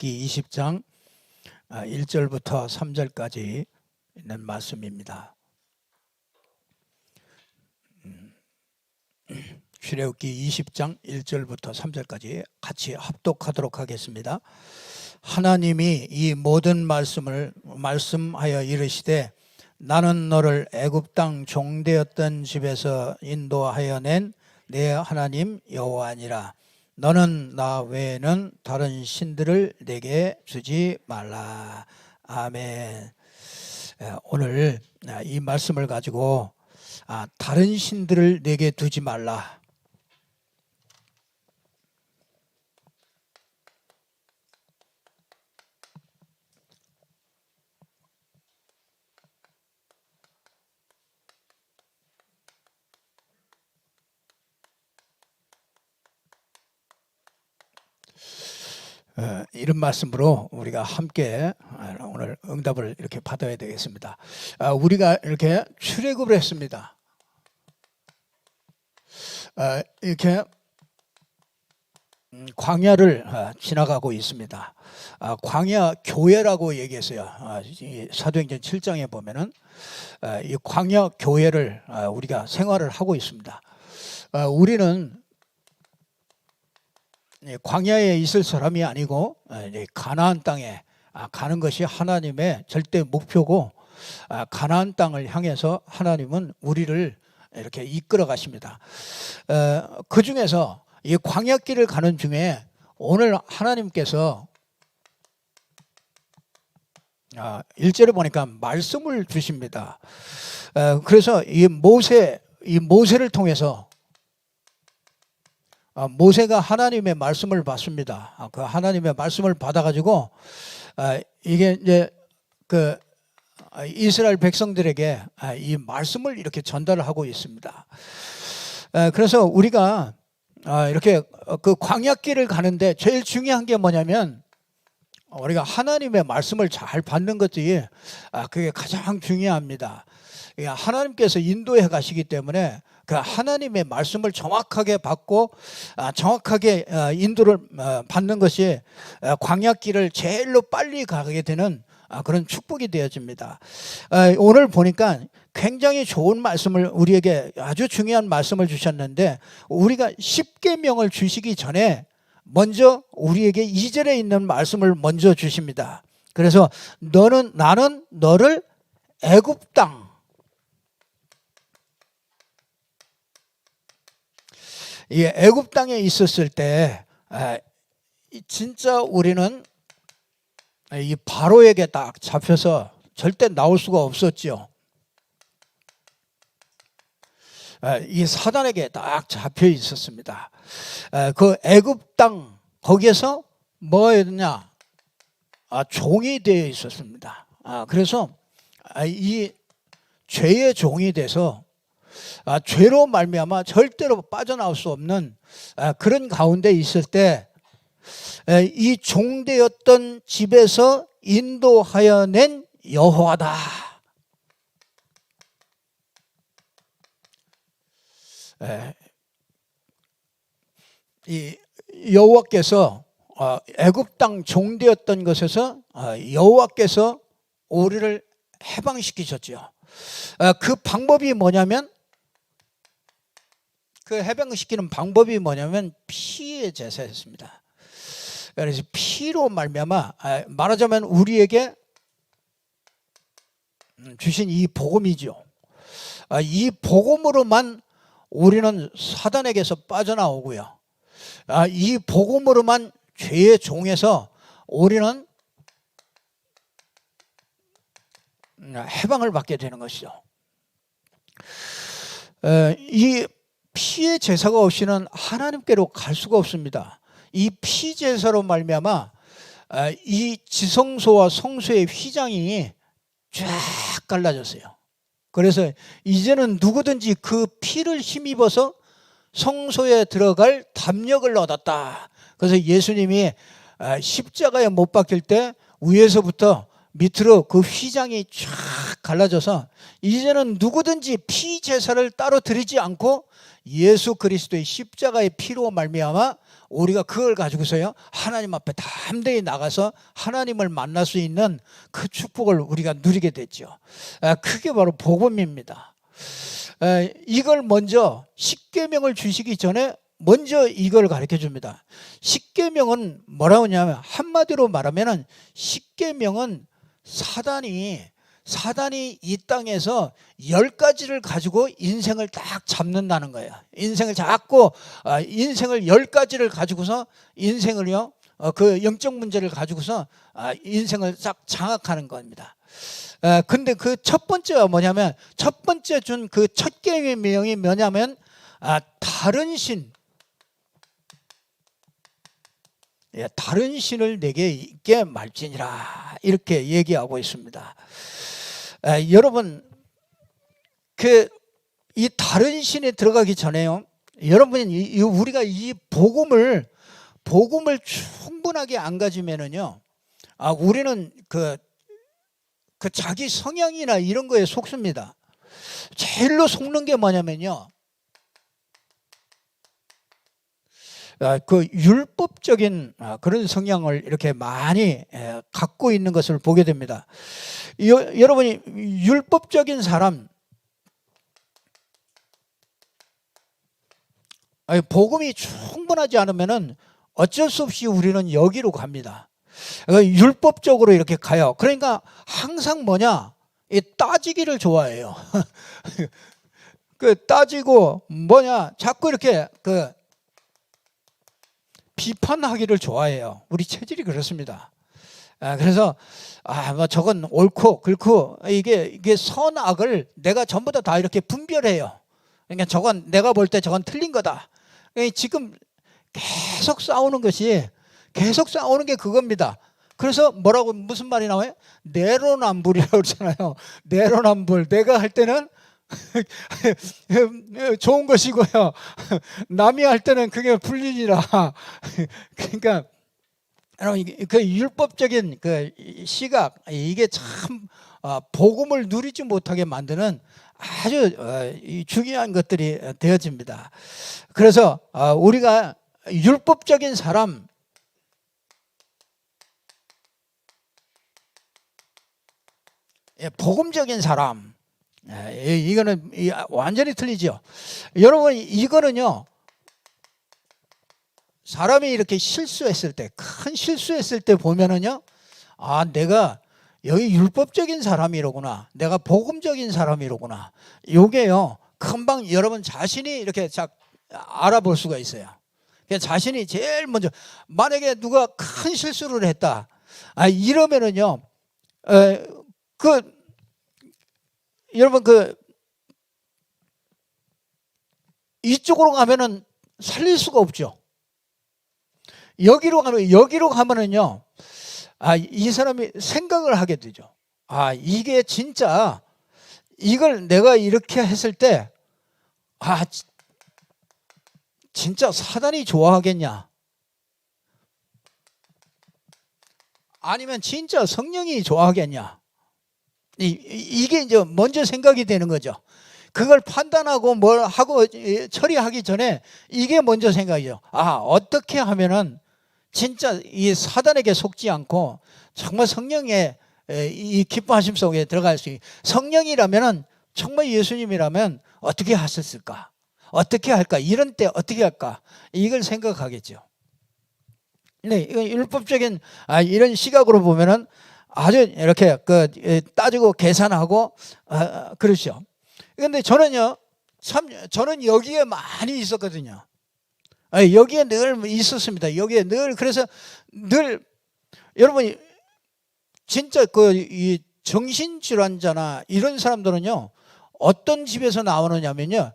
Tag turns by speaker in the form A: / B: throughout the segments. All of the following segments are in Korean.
A: 출애굽기 20장 1절부터 3절까지 있는 말씀입니다. 출애굽기 20장 1절부터 3절까지 같이 합독하도록 하겠습니다. 하나님이 이 모든 말씀을 말씀하여 이르시되 나는 너를 애굽 땅 종되었던 집에서 인도하여 낸 내 하나님 여호와니라. 너는 나 외에는 다른 신들을 내게 주지 말라. 아멘. 오늘 이 말씀을 가지고 다른 신들을 내게 두지 말라. 이런 말씀으로 우리가 함께 오늘 응답을 이렇게 받아야 되겠습니다. 우리가 이렇게 출애굽을 했습니다. 이렇게 광야를 지나가고 있습니다. 광야 교회라고 얘기했어요. 사도행전 7장에 보면은 이 광야 교회를 우리가 생활을 하고 있습니다. 우리는 광야에 있을 사람이 아니고 가나안 땅에 가는 것이 하나님의 절대 목표고, 가나안 땅을 향해서 하나님은 우리를 이렇게 이끌어 가십니다. 그 중에서 이 광야길을 가는 중에 오늘 하나님께서 1절에 보니까 말씀을 주십니다. 그래서 이 모세를 통해서 모세가 하나님의 말씀을 받습니다. 그 하나님의 말씀을 받아가지고 이게 이제 그 이스라엘 백성들에게 이 말씀을 이렇게 전달을 하고 있습니다. 그래서 우리가 이렇게 그 광야길을 가는데 제일 중요한 게 뭐냐면 우리가 하나님의 말씀을 잘 받는 것이 그게 가장 중요합니다. 하나님께서 인도해 가시기 때문에 그 하나님의 말씀을 정확하게 받고 정확하게 인도를 받는 것이 광야길을 제일로 빨리 가게 되는 그런 축복이 되어집니다. 오늘 보니까 굉장히 좋은 말씀을 우리에게 아주 중요한 말씀을 주셨는데, 우리가 십계명을 주시기 전에 먼저 우리에게 2절에 있는 말씀을 먼저 주십니다. 그래서 나는 너를 애굽 땅, 이 애굽 땅에 있었을 때 진짜 우리는 이 바로에게 딱 잡혀서 절대 나올 수가 없었죠. 이 사단에게 딱 잡혀 있었습니다. 그 애굽 땅 거기에서 뭐였냐? 종이 되어 있었습니다. 그래서 이 죄의 종이 돼서 죄로 말미암아 절대로 빠져나올 수 없는 그런 가운데 있을 때 이 종되었던 집에서 인도하여 낸 여호와다. 이 여호와께서 애굽 땅 종되었던 것에서 여호와께서 우리를 해방시키셨죠. 그 방법이 뭐냐면, 그 해방시키는 방법이 뭐냐면 피의 제사였습니다. 그래서 피로 말미암아 말하자면 우리에게 주신 이 복음이죠. 이 복음으로만 우리는 사단에게서 빠져나오고요. 이 복음으로만 죄의 종에서 우리는 해방을 받게 되는 것이죠. 이 피의 제사가 없이는 하나님께로 갈 수가 없습니다. 이 피 제사로 말미암아 이 지성소와 성소의 휘장이 쫙 갈라졌어요. 그래서 이제는 누구든지 그 피를 힘입어서 성소에 들어갈 담력을 얻었다. 그래서 예수님이 십자가에 못 박힐 때 위에서부터 밑으로 그 휘장이 쫙 갈라져서 이제는 누구든지 피 제사를 따로 드리지 않고 예수 그리스도의 십자가의 피로 말미암아 우리가 그걸 가지고서요 하나님 앞에 담대히 나가서 하나님을 만날 수 있는 그 축복을 우리가 누리게 됐죠. 그게 바로 복음입니다. 이걸 먼저 십계명을 주시기 전에 먼저 이걸 가르쳐 줍니다. 십계명은 뭐라고 하냐면 한마디로 말하면 십계명은 사단이 이 땅에서 10가지를 가지고 인생을 딱 잡는다는 거예요. 인생을 잡고 인생을 10가지를 가지고서 인생을요 그 영적 문제를 가지고서 인생을 딱 장악하는 겁니다. 근데 그 첫 번째가 뭐냐면 첫 번째 준 그 첫 계명이 뭐냐면 다른 신, 다른 신을 내게 있게 말지니라 이렇게 얘기하고 있습니다. 여러분 이 다른 신에 들어가기 전에요 여러분이 우리가 이 복음을 충분하게 안 가지면은요 우리는 그 자기 성향이나 이런 거에 속습니다. 제일로 속는 게 뭐냐면요 그 율법적인 그런 성향을 이렇게 많이 갖고 있는 것을 보게 됩니다. 여러분이 율법적인 사람, 복음이 충분하지 않으면은 어쩔 수 없이 우리는 여기로 갑니다. 율법적으로 이렇게 가요. 그러니까 항상 뭐냐, 따지기를 좋아해요. 따지고 뭐냐, 자꾸 이렇게 비판하기를 좋아해요. 우리 체질이 그렇습니다. 그래서 뭐 저건 옳고 그렇고 이게 선악을 내가 전부 다 이렇게 분별해요. 그러니까 저건 내가 볼 때 저건 틀린 거다. 지금 계속 싸우는 게 그겁니다. 그래서 무슨 말이 나와요? 내로남불이라고 그러잖아요. 내로남불. 내가 할 때는 좋은 것이고요. 남이 할 때는 그게 불륜이라. 그러니까 여러분 그 율법적인 그 시각 이게 참 복음을 누리지 못하게 만드는 아주 중요한 것들이 되어집니다. 그래서 우리가 율법적인 사람, 복음적인 사람, 이거는 완전히 틀리죠. 여러분 이거는요 사람이 이렇게 실수했을 때, 큰 실수했을 때 보면은요 내가 여기 율법적인 사람이로구나, 내가 복음적인 사람이로구나, 요게요 금방 여러분 자신이 이렇게 알아볼 수가 있어요. 자신이 제일 먼저, 만약에 누가 큰 실수를 했다 이러면은요 여러분 이쪽으로 가면은 살릴 수가 없죠. 여기로 가면은요 이 사람이 생각을 하게 되죠. 이게 진짜 이걸 내가 이렇게 했을 때 진짜 사단이 좋아하겠냐, 아니면 진짜 성령이 좋아하겠냐, 이게 이제 먼저 생각이 되는 거죠. 그걸 판단하고 뭘 하고 처리하기 전에 이게 먼저 생각이죠. 어떻게 하면은 진짜 이 사단에게 속지 않고 정말 성령의 이 기뻐하심 속에 들어갈 수 있는, 성령이라면은 정말 예수님이라면 어떻게 하셨을까, 어떻게 할까, 이런 때 어떻게 할까, 이걸 생각하겠죠. 네, 이건 율법적인 이런 시각으로 보면은 아주 이렇게 따지고 계산하고 그렇죠. 그런데 저는 여기에 많이 있었거든요. 여기에 늘 있었습니다. 여기에 늘, 그래서 늘 여러분 진짜 이 정신질환자나 이런 사람들은요 어떤 집에서 나오느냐면요,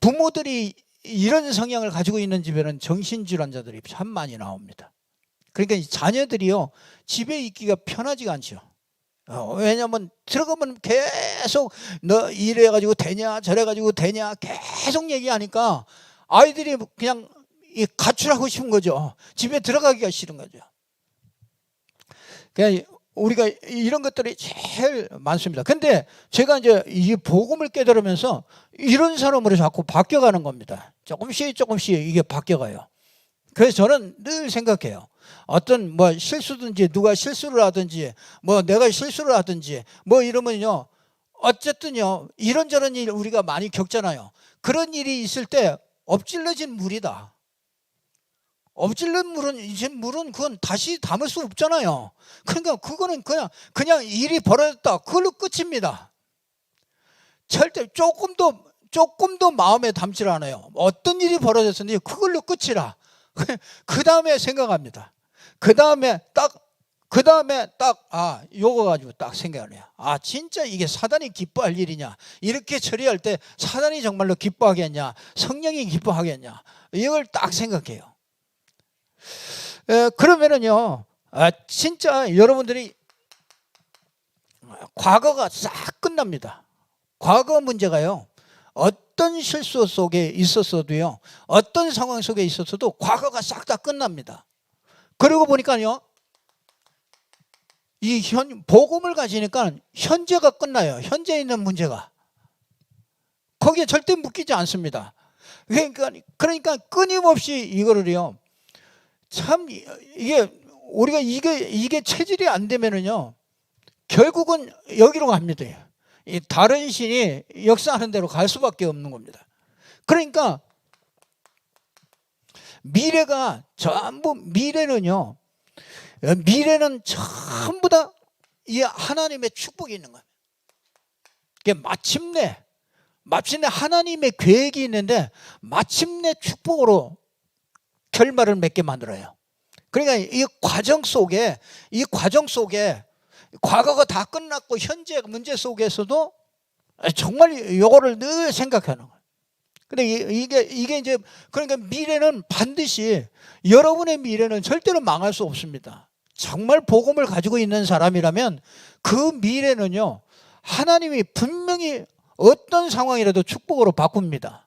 A: 부모들이 이런 성향을 가지고 있는 집에는 정신질환자들이 참 많이 나옵니다. 그러니까 이 자녀들이요 집에 있기가 편하지가 않죠. 왜냐하면 들어가면 계속 너 이래가지고 되냐 저래가지고 되냐 계속 얘기하니까 아이들이 그냥 가출하고 싶은 거죠. 집에 들어가기가 싫은 거죠. 그러니까 우리가 이런 것들이 제일 많습니다. 근데 제가 이제 이 복음을 깨달으면서 이런 사람으로 자꾸 바뀌어가는 겁니다. 조금씩 이게 바뀌어가요. 그래서 저는 늘 생각해요. 어떤 뭐 실수든지 누가 실수를 하든지 뭐 내가 실수를 하든지 뭐 이러면요, 어쨌든요 이런저런 일 우리가 많이 겪잖아요. 그런 일이 있을 때 엎질러진 물이다. 엎질른 물은 이제 물은 그건 다시 담을 수 없잖아요. 그러니까 그거는 그냥 일이 벌어졌다, 그걸로 끝입니다. 절대 조금도 마음에 담질 않아요. 어떤 일이 벌어졌는지 그걸로 끝이라. 그 다음에 생각합니다. 그 다음에 딱 요거 가지고 딱 생각을 해요. 진짜 이게 사단이 기뻐할 일이냐, 이렇게 처리할 때 사단이 정말로 기뻐하겠냐, 성령이 기뻐하겠냐, 이걸 딱 생각해요. 그러면은요, 진짜 여러분들이 과거가 싹 끝납니다. 과거 문제가요, 어떤 실수 속에 있었어도요, 어떤 상황 속에 있었어도 과거가 싹 다 끝납니다. 그러고 보니까요, 이 복음을 가지니까 현재가 끝나요. 현재에 있는 문제가 거기에 절대 묶이지 않습니다. 그러니까 끊임없이 이거를요, 참 이게 우리가 이게 체질이 안 되면은요, 결국은 여기로 갑니다. 이 다른 신이 역사하는 대로 갈 수밖에 없는 겁니다. 그러니까 미래는 전부 다 이 하나님의 축복이 있는 거예요. 마침내 하나님의 계획이 있는데 마침내 축복으로 결말을 맺게 만들어요. 그러니까 이 과정 속에 과거가 다 끝났고 현재 문제 속에서도 정말 이거를 늘 생각하는 거예요. 근데 이게 이제, 그러니까 미래는 반드시, 여러분의 미래는 절대로 망할 수 없습니다. 정말 복음을 가지고 있는 사람이라면 그 미래는요, 하나님이 분명히 어떤 상황이라도 축복으로 바꿉니다.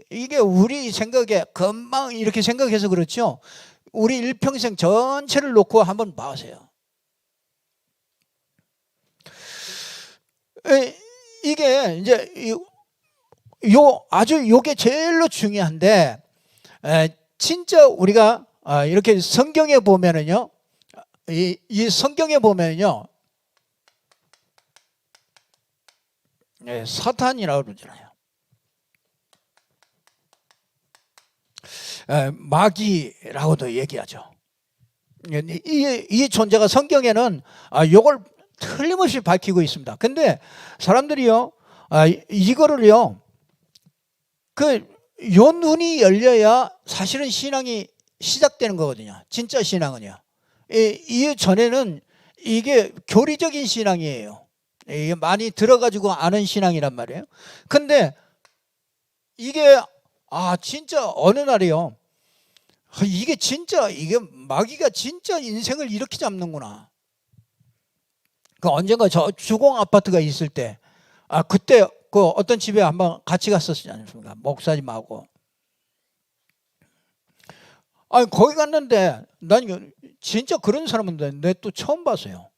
A: 이게 우리 생각에 금방 이렇게 생각해서 그렇죠. 우리 일평생 전체를 놓고 한번 봐보세요. 이게 이제 요게 제일로 중요한데, 진짜 우리가 이렇게 성경에 보면은요, 이 성경에 보면은요, 사탄이라고 그러잖아요. 마귀라고도 얘기하죠. 이 존재가 성경에는 요걸 틀림없이 밝히고 있습니다. 근데 사람들이요, 이거를요, 요 눈이 열려야 사실은 신앙이 시작되는 거거든요. 진짜 신앙은요. 이 전에는 이게 교리적인 신앙이에요. 이게 많이 들어가지고 아는 신앙이란 말이에요. 근데 이게 진짜 어느 날이요, 이게 마귀가 진짜 인생을 이렇게 잡는구나. 언젠가 저 주공 아파트가 있을 때, 그때 어떤 집에 한번 같이 갔었지 않습니까? 목사님하고. 거기 갔는데 난 진짜 그런 사람은 내 또 처음 봤어요.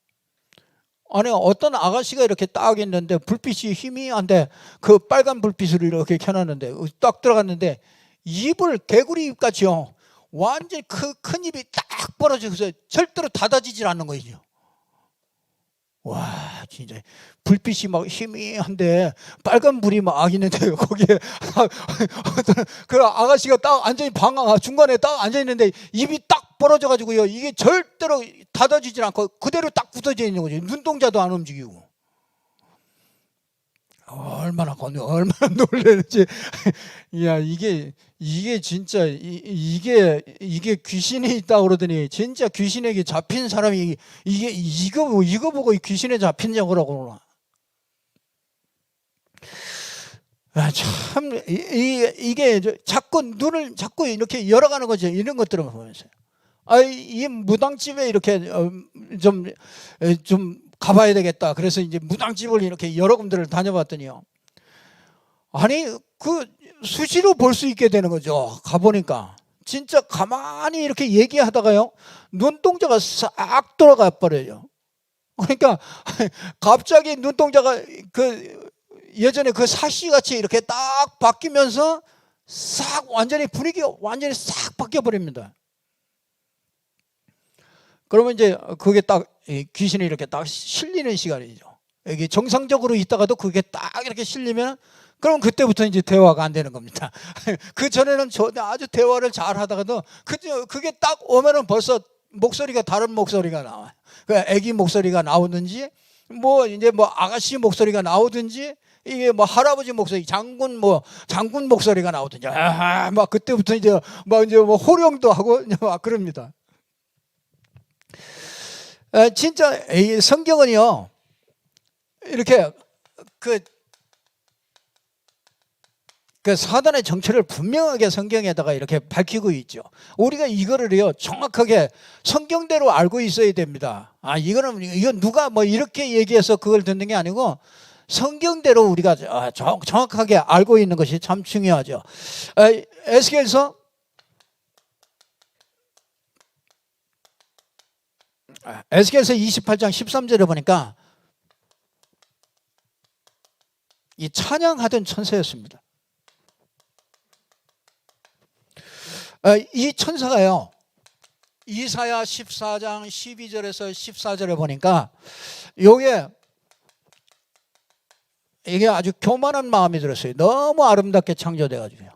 A: 어떤 아가씨가 이렇게 딱 있는데 불빛이 희미한데 그 빨간 불빛을 이렇게 켜놨는데 딱 들어갔는데 입을 개구리 입같이요, 완전히 큰 입이 딱 벌어져서 절대로 닫아지질 않는 거예요. 와, 진짜 불빛이 막 희미한데 빨간 불이 막 있는데 거기에 그 아가씨가 딱 방 중간에 딱 앉아 있는데 입이 딱 벌어져 가지고요, 이게 절대로 닫아지질 않고 그대로 딱 굳어져 있는 거죠. 눈동자도 안 움직이고. 얼마나 놀라는지. 야, 이게 진짜 이게 귀신이 있다고 그러더니 진짜 귀신에게 잡힌 사람이 이거 보고 귀신에 잡힌다고 그러구나. 참 이게 자꾸 이렇게 열어가는 거죠. 이런 것들을 보면서 이 무당집에 이렇게 좀 가봐야 되겠다. 그래서 이제 무당집을 이렇게 여러 군데를 다녀봤더니요, 수시로 볼 수 있게 되는 거죠. 가보니까 진짜 가만히 이렇게 얘기하다가요, 눈동자가 싹 돌아가 버려요. 그러니까 갑자기 눈동자가 예전에 사시같이 이렇게 딱 바뀌면서 싹 완전히 분위기가 완전히 싹 바뀌어 버립니다. 그러면 이제 그게 딱 귀신이 이렇게 딱 실리는 시간이죠. 여기 정상적으로 있다가도 그게 딱 이렇게 실리면 그럼 그때부터 이제 대화가 안 되는 겁니다. 그 전에는 아주 대화를 잘 하다가도 그게 딱 오면은 벌써 목소리가 다른 목소리가 나와요. 그 아기 목소리가 나오든지 뭐 이제 뭐 아가씨 목소리가 나오든지 이게 뭐 할아버지 목소리, 장군 목소리가 나오든지 막 그때부터 이제 뭐 호령도 하고 막 그럽니다. 진짜 이 성경은요 이렇게 그 사단의 정체를 분명하게 성경에다가 이렇게 밝히고 있죠. 우리가 이거를요 정확하게 성경대로 알고 있어야 됩니다. 이건 누가 뭐 이렇게 얘기해서 그걸 듣는 게 아니고 성경대로 우리가 정확하게 알고 있는 것이 참 중요하죠. 에스겔서 28장 13절에 보니까 이 찬양하던 천사였습니다. 이 천사가요 이사야 14장 12절에서 14절에 보니까 이게 아주 교만한 마음이 들었어요. 너무 아름답게 창조돼가지고요.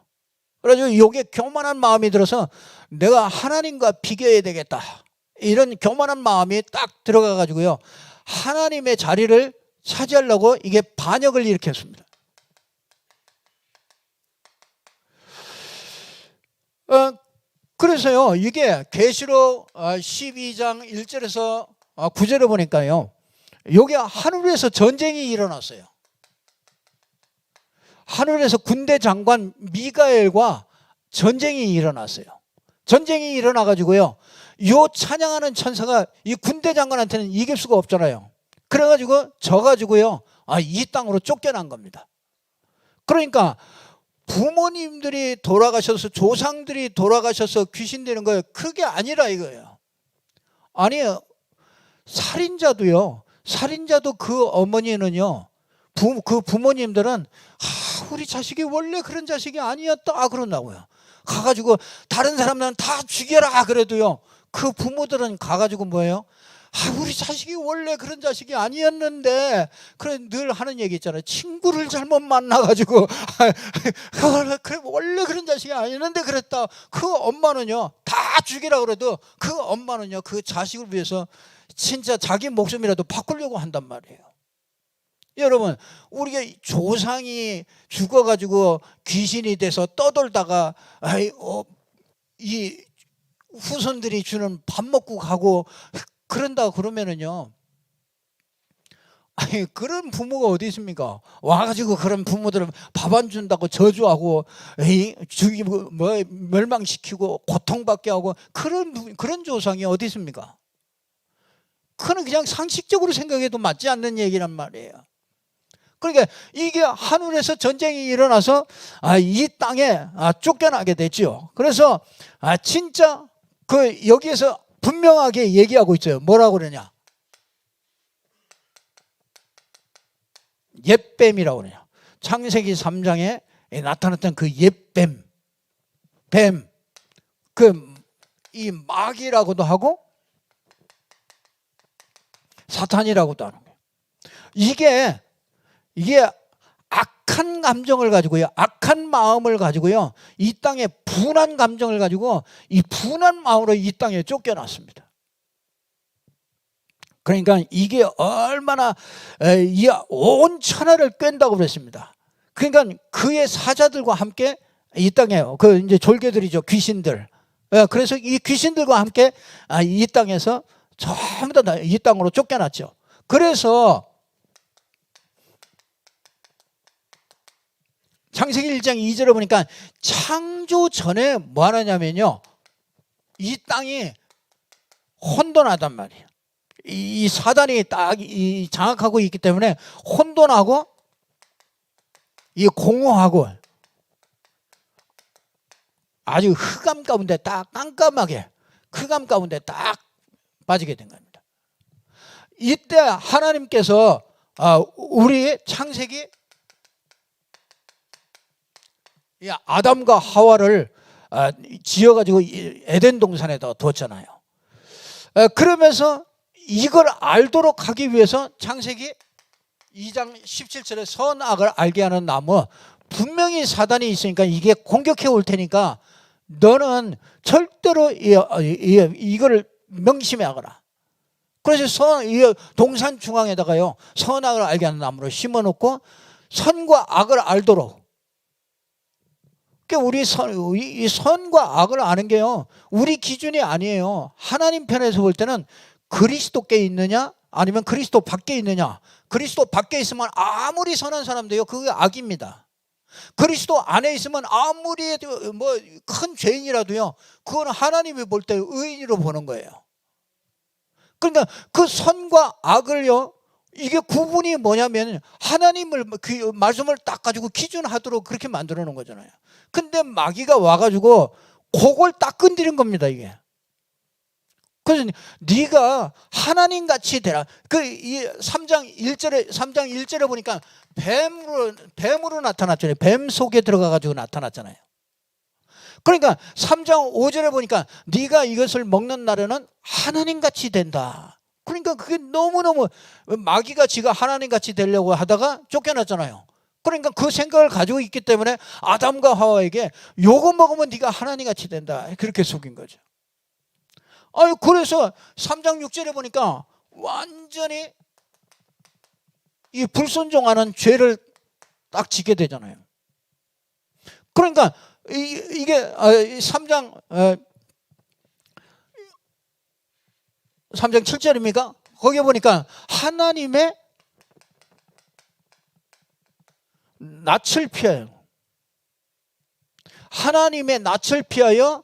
A: 그래가지고 이게 교만한 마음이 들어서 내가 하나님과 비교해야 되겠다 이런 교만한 마음이 딱 들어가가지고요 하나님의 자리를 차지하려고 이게 반역을 일으켰습니다. 그래서요 이게 계시록 12장 1절에서 9절에 보니까요 여기 하늘에서 전쟁이 일어났어요. 하늘에서 군대 장관 미가엘과 전쟁이 일어났어요. 전쟁이 일어나가지고요 요 찬양하는 천사가 이 군대 장관한테는 이길 수가 없잖아요. 그래가지고 져가지고요 이 땅으로 쫓겨난 겁니다. 그러니까 부모님들이 돌아가셔서 조상들이 돌아가셔서 귀신 되는 거예요. 그게 아니라 이거예요. 아니에요. 살인자도 그 어머니는요 그 부모님들은 우리 자식이 원래 그런 자식이 아니었다 그런다고요. 가가지고 다른 사람들은 다 죽여라 그래도요 그 부모들은 가가지고 뭐예요? 우리 자식이 원래 그런 자식이 아니었는데 그래 늘 하는 얘기 있잖아요. 친구를 잘못 만나가지고 그래 원래 그런 자식이 아니었는데 그랬다. 그 엄마는요 다 죽이라 그래도 그 엄마는요 그 자식을 위해서 진짜 자기 목숨이라도 바꾸려고 한단 말이에요. 여러분 우리가 조상이 죽어가지고 귀신이 돼서 떠돌다가 이 후손들이 주는 밥 먹고 가고 그런다 그러면은요 그런 부모가 어디 있습니까? 와가지고 그런 부모들은 밥 안 준다고 저주하고 죽이고 멸망시키고 고통받게 하고 그런 조상이 어디 있습니까? 그는 그냥 상식적으로 생각해도 맞지 않는 얘기란 말이에요. 그러니까 이게 하늘에서 전쟁이 일어나서 이 땅에 쫓겨나게 됐죠. 그래서 진짜 여기에서 분명하게 얘기하고 있어요. 뭐라고 그러냐? 옛뱀이라고 그러냐? 창세기 3장에 나타났던 그 옛뱀, 이 마귀라고도 하고 사탄이라고도 하는 거예요. 이게 악한 감정을 가지고요, 악한 마음을 가지고요, 이 땅에 분한 감정을 가지고 이 분한 마음으로 이 땅에 쫓겨났습니다. 그러니까 이게 얼마나 온 천하를 꿰는다고 그랬습니다. 그러니까 그의 사자들과 함께 이 땅에 이제 졸개들이죠, 귀신들. 그래서 이 귀신들과 함께 이 땅에서 전부 다 이 땅으로 쫓겨났죠. 그래서 창세기 1장 2절에 보니까 창조 전에 뭐 하느냐면요, 이 땅이 혼돈하단 말이에요. 이 사단이 딱 장악하고 있기 때문에 혼돈하고 이 공허하고 아주 흑암 가운데 딱 깜깜하게 흑암 가운데 딱 빠지게 된 겁니다. 이때 하나님께서 우리 창세기 이 아담과 하와를 지어가지고 에덴 동산에다 뒀잖아요. 그러면서 이걸 알도록 하기 위해서 창세기 2장 17절에 선악을 알게 하는 나무, 분명히 사단이 있으니까 이게 공격해 올 테니까 너는 절대로 이거를 명심해 하거라. 그래서 동산 중앙에다가요 선악을 알게 하는 나무를 심어놓고 선과 악을 알도록. 그러니까 이 선과 악을 아는 게요 우리 기준이 아니에요. 하나님 편에서 볼 때는 그리스도께 있느냐 아니면 그리스도 밖에 있느냐. 그리스도 밖에 있으면 아무리 선한 사람도요 그게 악입니다. 그리스도 안에 있으면 아무리 뭐 큰 죄인이라도요 그건 하나님이 볼 때 의인으로 보는 거예요. 그러니까 그 선과 악을요 이게 구분이 뭐냐면 하나님을 그 말씀을 딱 가지고 기준하도록 그렇게 만들어 놓은 거잖아요. 근데 마귀가 와가지고 그걸 딱 건드린 겁니다 이게. 그래서 네가 하나님 같이 되라. 이 3장 1절에 보니까 뱀으로 나타났잖아요. 뱀 속에 들어가 가지고 나타났잖아요. 그러니까 3장 5절에 보니까 네가 이것을 먹는 날에는 하나님 같이 된다. 그러니까 그게 너무너무 마귀가 지가 하나님 같이 되려고 하다가 쫓겨났잖아요. 그러니까 그 생각을 가지고 있기 때문에 아담과 하와에게 요거 먹으면 네가 하나님 같이 된다. 그렇게 속인 거죠. 그래서 3장 6절에 보니까 완전히 이 불순종하는 죄를 딱 지게 되잖아요. 그러니까 이게 3장 7절입니까? 거기에 보니까 하나님의 낯을 피하여 하나님의 낯을 피하여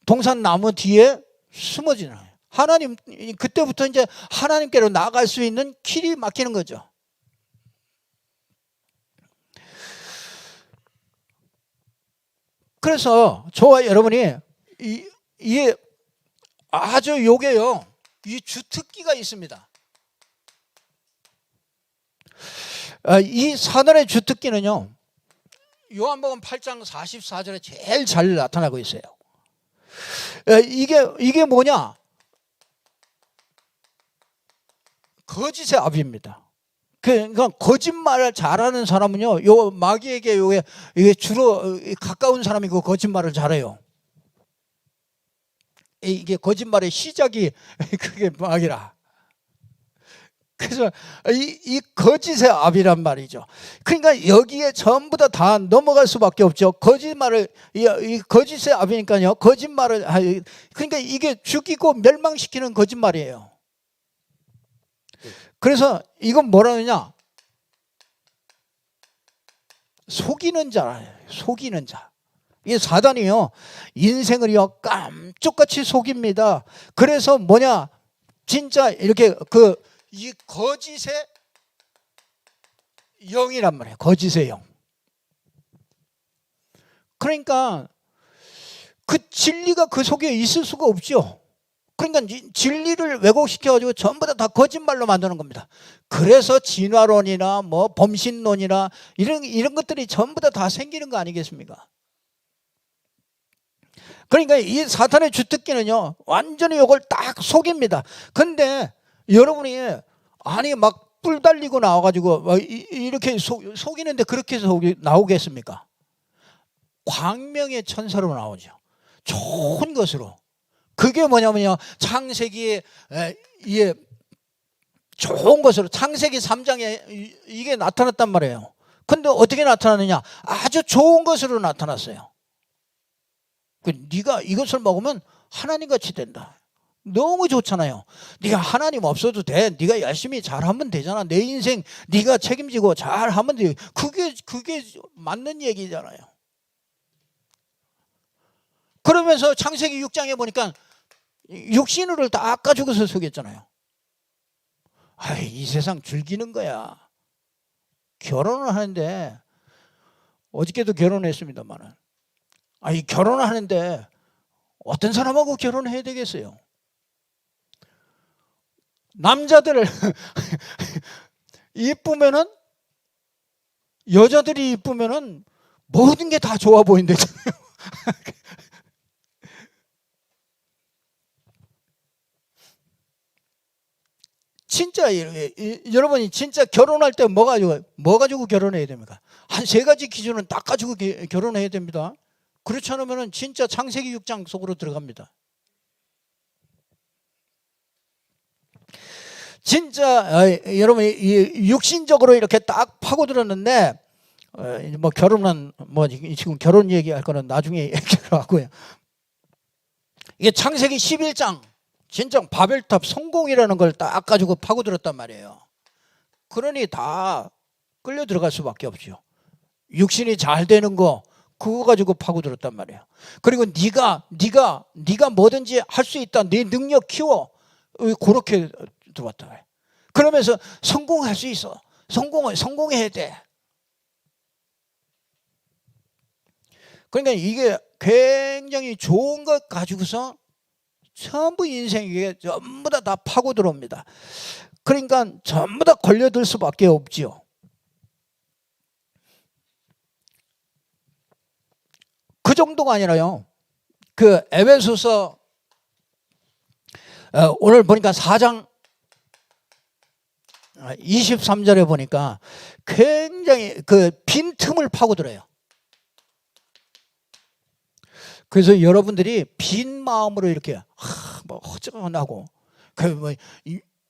A: 동산 나무 뒤에 숨어지는 거예요. 하나님 그때부터 이제 하나님께로 나아갈 수 있는 길이 막히는 거죠. 그래서 저와 여러분이 이 아주 요게요 이 주특기가 있습니다. 이 사단의 주특기는요 요한복음 8장 44절에 제일 잘 나타나고 있어요. 이게 뭐냐? 거짓의 압입니다. 그러니까 거짓말을 잘하는 사람은요, 요 마귀에게 이게 주로 가까운 사람이 그 거짓말을 잘해요. 이게 거짓말의 시작이 그게 마귀라. 그래서 이 거짓의 압이란 말이죠. 그러니까 여기에 전부 다 넘어갈 수밖에 없죠. 거짓말을 이 거짓의 압이니까요. 거짓말을 그러니까 이게 죽이고 멸망시키는 거짓말이에요. 그래서 이건 뭐라 하느냐? 속이는 자예요. 속이는 자. 이 사단이요 인생을요 깜짝같이 속입니다. 그래서 뭐냐? 진짜 이렇게 이 거짓의 영이란 말이에요. 거짓의 영. 그러니까 그 진리가 그 속에 있을 수가 없죠. 그러니까 진리를 왜곡시켜가지고 전부 다 거짓말로 만드는 겁니다. 그래서 진화론이나 뭐 범신론이나 이런 것들이 전부 다 생기는 거 아니겠습니까? 그러니까 이 사탄의 주특기는요 완전히 이걸 딱 속입니다. 근데 여러분이 아니 막 뿔 달리고 나와가지고 이렇게 속이는데 그렇게 나오겠습니까? 광명의 천사로 나오죠. 좋은 것으로. 그게 뭐냐면요 창세기에 이게 좋은 것으로 창세기 3장에 이게 나타났단 말이에요. 근데 어떻게 나타나느냐? 아주 좋은 것으로 나타났어요. 네가 이것을 먹으면 하나님같이 된다. 너무 좋잖아요. 네가 하나님 없어도 돼. 네가 열심히 잘하면 되잖아. 내 인생 네가 책임지고 잘하면 돼. 그게 맞는 얘기잖아요. 그러면서 창세기 6장에 보니까 육신을 다 가지고서 속였잖아요. 이 세상 즐기는 거야. 결혼을 하는데 어저께도 결혼했습니다만은 이 결혼을 하는데 어떤 사람하고 결혼해야 되겠어요? 남자들 이쁘면은 여자들이 이쁘면은 모든 게 다 좋아 보인대잖아요. 진짜 여러분이 진짜 결혼할 때 뭐 가지고 결혼해야 됩니까? 한 세 가지 기준은 딱 가지고 결혼해야 됩니다. 그렇지 않으면 진짜 창세기 6장 속으로 들어갑니다. 진짜 여러분이 육신적으로 이렇게 딱 파고들었는데 뭐 결혼은 뭐 지금 결혼 얘기할 거는 나중에 얘기를 하고요. 이게 창세기 11장 진짜 바벨탑 성공이라는 걸 딱 가지고 파고들었단 말이에요. 그러니 다 끌려 들어갈 수밖에 없죠. 육신이 잘 되는 거 그거 가지고 파고들었단 말이에요. 그리고 네가 뭐든지 할 수 있다. 네 능력 키워. 그렇게 들어왔다 말이에요. 그러면서 성공할 수 있어. 성공해야 돼. 그러니까 이게 굉장히 좋은 것 가지고서 전부 인생에 전부 다 파고 들어옵니다. 그러니까 전부 다 걸려들 수밖에 없지요. 그 정도가 아니라요. 그 에베소서 오늘 보니까 4장 23절에 보니까 굉장히 그 빈틈을 파고들어요. 그래서 여러분들이 빈 마음으로 이렇게 뭐 허전하고 그 뭐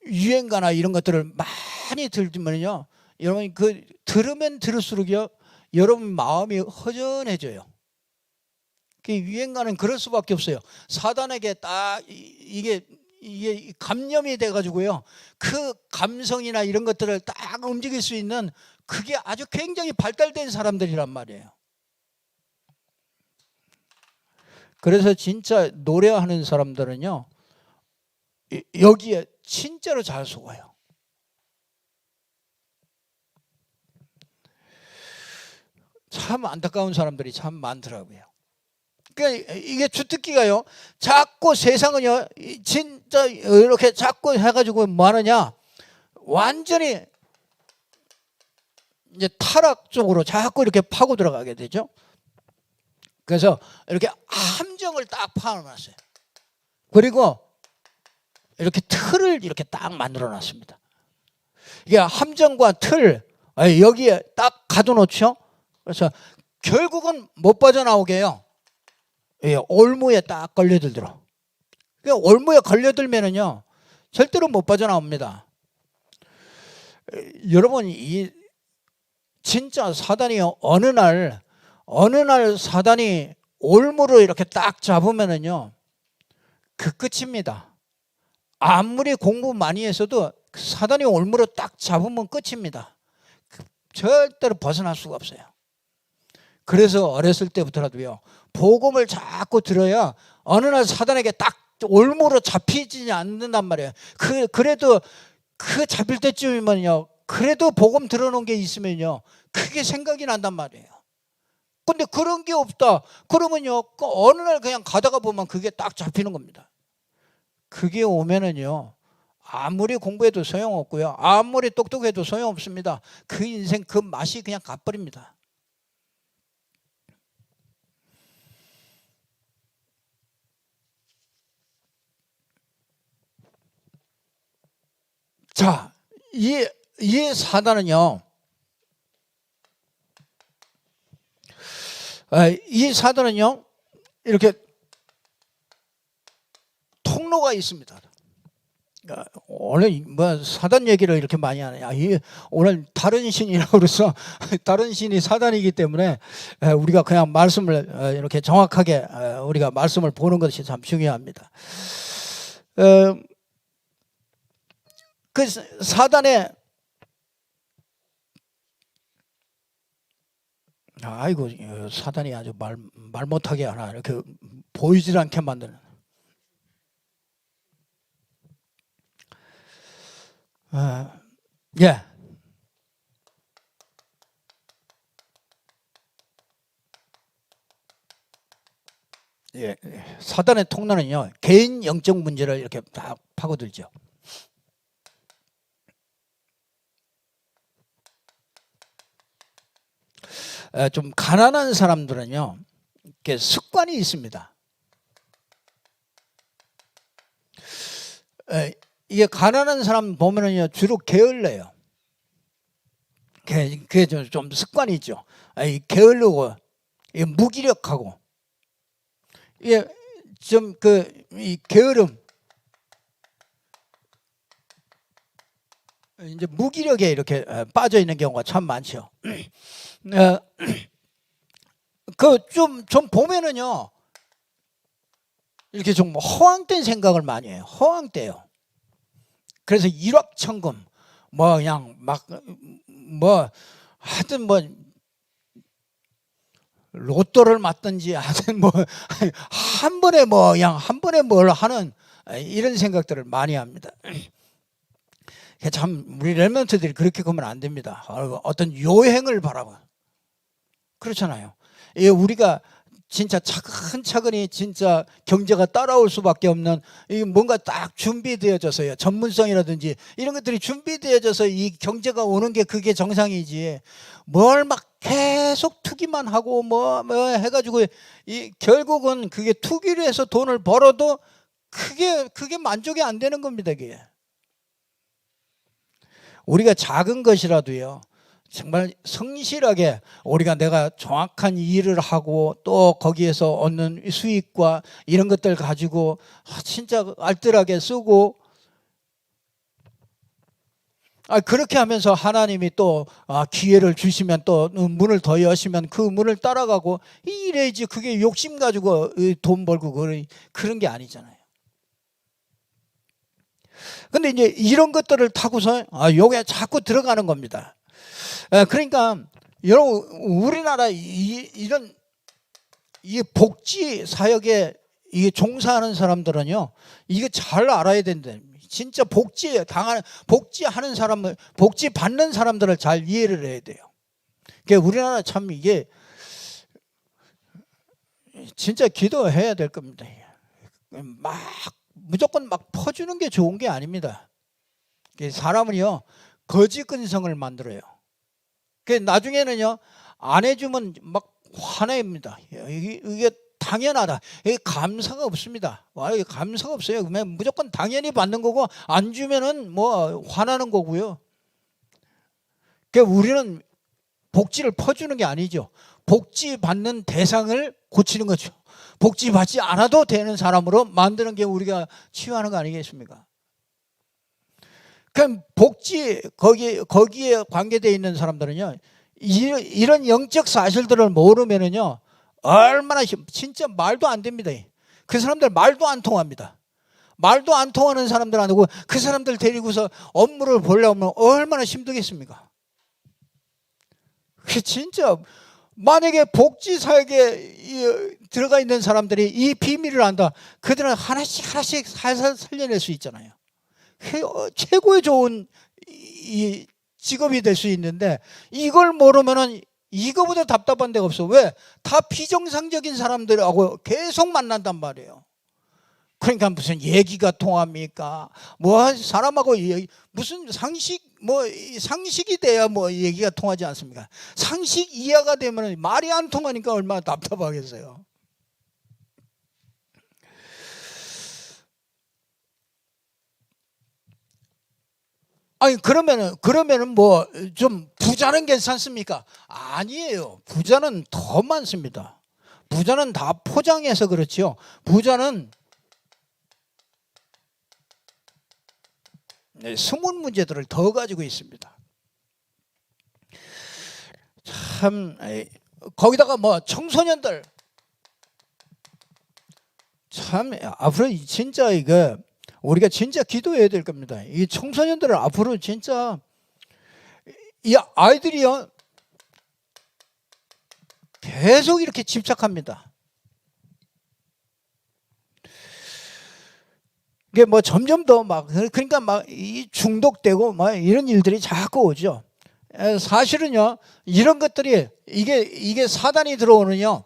A: 유행가나 이런 것들을 많이 들으면요, 여러분 그 들으면 들을수록요, 여러분 마음이 허전해져요. 그 유행가는 그럴 수밖에 없어요. 사단에게 딱 이게 감염이 돼가지고요, 그 감성이나 이런 것들을 딱 움직일 수 있는 그게 아주 굉장히 발달된 사람들이란 말이에요. 그래서 진짜 노래하는 사람들은요, 여기에 진짜로 잘 속아요. 참 안타까운 사람들이 참 많더라고요. 그러니까 이게 주특기가요, 자꾸 세상은요 진짜 이렇게 자꾸 해가지고 뭐 하느냐, 완전히 이제 타락 쪽으로 자꾸 이렇게 파고 들어가게 되죠. 그래서 이렇게 함정을 딱 파놓았어요. 그리고 이렇게 틀을 이렇게 딱 만들어 놨습니다. 이게 함정과 틀 여기에 딱 가둬놓죠. 그래서 결국은 못 빠져나오게 해요. 올무에 딱 걸려들더라. 올무에 걸려들면은요, 절대로 못 빠져나옵니다. 여러분, 이 진짜 사단이 어느 날 사단이 올무로 이렇게 딱 잡으면은요, 그 끝입니다. 아무리 공부 많이 했어도 사단이 올무로 딱 잡으면 끝입니다. 절대로 벗어날 수가 없어요. 그래서 어렸을 때부터라도요, 복음을 자꾸 들어야 어느 날 사단에게 딱 올무로 잡히지 않는단 말이에요. 그래도 그 잡힐 때쯤이면요, 그래도 복음 들어놓은 게 있으면요, 그게 생각이 난단 말이에요. 근데 그런 게 없다 그러면요, 어느 날 그냥 가다가 보면 그게 딱 잡히는 겁니다. 그게 오면은요, 아무리 공부해도 소용없고요, 아무리 똑똑해도 소용없습니다. 그 인생 그 맛이 그냥 가버립니다. 자, 이 사단은요, 이렇게 통로가 있습니다. 오늘 뭐 사단 얘기를 이렇게 많이 하느냐, 오늘 다른 신이라고 그래서 다른 신이 사단이기 때문에 우리가 그냥 말씀을 이렇게 정확하게 우리가 말씀을 보는 것이 참 중요합니다. 그 사단의 아이고, 사단이 아주 말 못하게 하나 이렇게 보이질 않게 만드는. 예. 예. 사단의 통로는요, 개인 영적 문제를 이렇게 다 파고들죠. 좀 가난한 사람들은요, 이렇게 습관이 있습니다. 이게 가난한 사람 보면은요, 주로 게을러요. 그게 좀 습관이 있죠. 게을르고, 무기력하고, 이게 좀 이 게으름, 이제 무기력에 이렇게 빠져 있는 경우가 참 많죠. 좀 보면은요, 이렇게 좀 허황된 생각을 많이 해요. 허황돼요. 그래서 일확천금, 뭐 그냥 하여튼 뭐 로또를 맞든지 하여튼 뭐 한 번에 그냥 한 번에 뭘 하는 이런 생각들을 많이 합니다. 참 우리 렘넌트들이 그렇게 하면 안 됩니다. 어떤 요행을 바라봐. 그렇잖아요. 우리가 진짜 차근차근히 진짜 경제가 따라올 수밖에 없는, 이게 뭔가 딱 준비되어져서요. 전문성이라든지 이런 것들이 준비되어져서 이 경제가 오는 게 그게 정상이지. 뭘 막 계속 투기만 하고 뭐 해가지고 결국은 그게 투기를 해서 돈을 벌어도 그게 만족이 안 되는 겁니다. 그게. 우리가 작은 것이라도요, 정말 성실하게 내가 정확한 일을 하고 또 거기에서 얻는 수익과 이런 것들 가지고 진짜 알뜰하게 쓰고, 그렇게 하면서 하나님이 또 기회를 주시면 또 문을 더 여시면 그 문을 따라가고 이래야지. 그게 욕심 가지고 돈 벌고 그런 게 아니잖아요. 근데 이제 이런 것들을 타고서 여기에 자꾸 들어가는 겁니다. 그러니까 여러분, 우리나라 이런 복지 사역에 종사하는 사람들은요, 이거 잘 알아야 된다. 진짜 복지하는 사람을, 복지 받는 사람들을 잘 이해를 해야 돼요. 그러니까 우리나라 참 이게 진짜 기도해야 될 겁니다. 무조건 퍼주는 게 좋은 게 아닙니다. 사람은요, 거지 근성을 만들어요. 나중에는요, 안 해주면 화냅니다. 이게 당연하다. 이게 감사가 없습니다. 이게 감사가 없어요. 무조건 당연히 받는 거고, 안 주면은 화나는 거고요. 우리는 복지를 퍼주는 게 아니죠. 복지 받는 대상을 고치는 거죠. 복지 받지 않아도 되는 사람으로 만드는 게 우리가 치유하는 거 아니겠습니까? 그럼 복지 거기에 관계되어 있는 사람들은요, 이런 영적 사실들을 모르면은요, 얼마나 진짜 말도 안 됩니다. 그 사람들 말도 안 통합니다. 말도 안 통하는 사람들 아니고 그 사람들 데리고서 업무를 보려면 얼마나 힘들겠습니까? 진짜 만약에 복지 사역에 들어가 있는 사람들이 이 비밀을 안다, 그들은 하나씩 살살 살려낼 수 있잖아요. 최고의 좋은 이 직업이 될 수 있는데, 이걸 모르면은 이거보다 답답한 데가 없어. 왜? 다 비정상적인 사람들하고 계속 만난단 말이에요. 그러니까 무슨 얘기가 통합니까? 사람하고 무슨 상식이 돼야 얘기가 통하지 않습니까? 상식 이하가 되면 말이 안 통하니까 얼마나 답답하겠어요. 그러면은 좀 부자는 괜찮습니까? 아니에요. 부자는 더 많습니다. 부자는 다 포장해서 그렇지요. 부자는 숨은 문제들을 더 가지고 있습니다. 참, 거기다가 청소년들, 참 앞으로 진짜 우리가 진짜 기도해야 될 겁니다. 이 청소년들을 앞으로 진짜, 이 아이들이요, 계속 이렇게 집착합니다. 이게 점점 더 그러니까 이 중독되고 이런 일들이 자꾸 오죠. 사실은요, 이런 것들이 이게 사단이 들어오는요,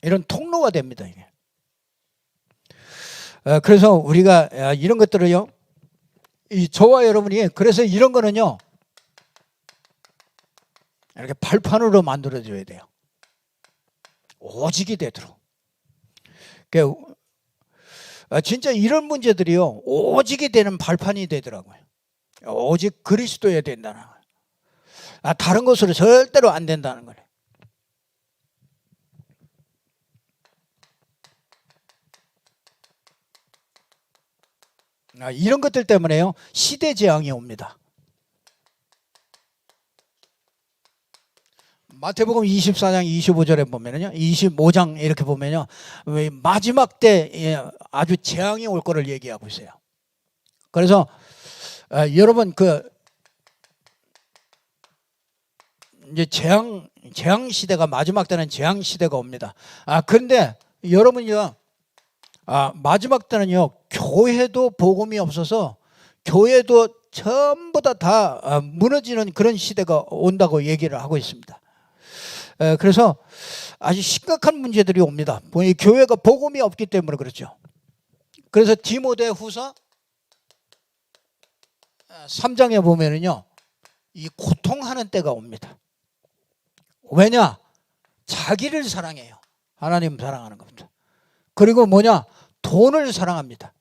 A: 이런 통로가 됩니다. 이게. 그래서 우리가 이런 것들을요, 저와 여러분이 그래서 이런 거는요, 이렇게 발판으로 만들어줘야 돼요. 오직이 되도록. 진짜 이런 문제들이요, 오직이 되는 발판이 되더라고요. 오직 그리스도여야 된다는 거예요. 다른 것으로 절대로 안 된다는 거예요. 이런 것들 때문에요, 시대 재앙이 옵니다. 마태복음 24장 25절에 보면요, 25장 이렇게 보면요, 마지막 때 아주 재앙이 올 거를 얘기하고 있어요. 그래서 여러분 이제 재앙 시대가, 마지막 때는 재앙 시대가 옵니다. 그런데 여러분요, 마지막 때는요, 교회도 복음이 없어서 교회도 전부 다 무너지는 그런 시대가 온다고 얘기를 하고 있습니다. 그래서 아주 심각한 문제들이 옵니다. 교회가 복음이 없기 때문에 그렇죠. 그래서 디모데후서 3장에 보면은요, 이 고통하는 때가 옵니다. 왜냐? 자기를 사랑해요. 하나님 사랑하는 겁니다. 그리고 뭐냐? 돈을 사랑합니다.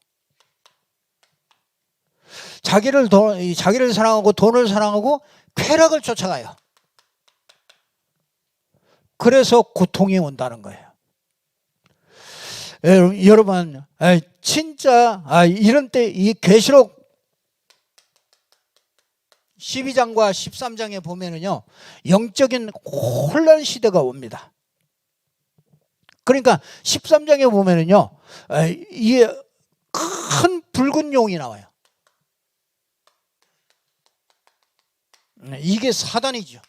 A: 자기를 사랑하고 돈을 사랑하고 쾌락을 쫓아가요. 그래서 고통이 온다는 거예요. 여러분, 진짜 이런 때 이 계시록 12장과 13장에 보면은요, 영적인 혼란 시대가 옵니다. 그러니까 13장에 보면은요, 이게 큰 붉은 용이 나와요. 이게 사단이죠.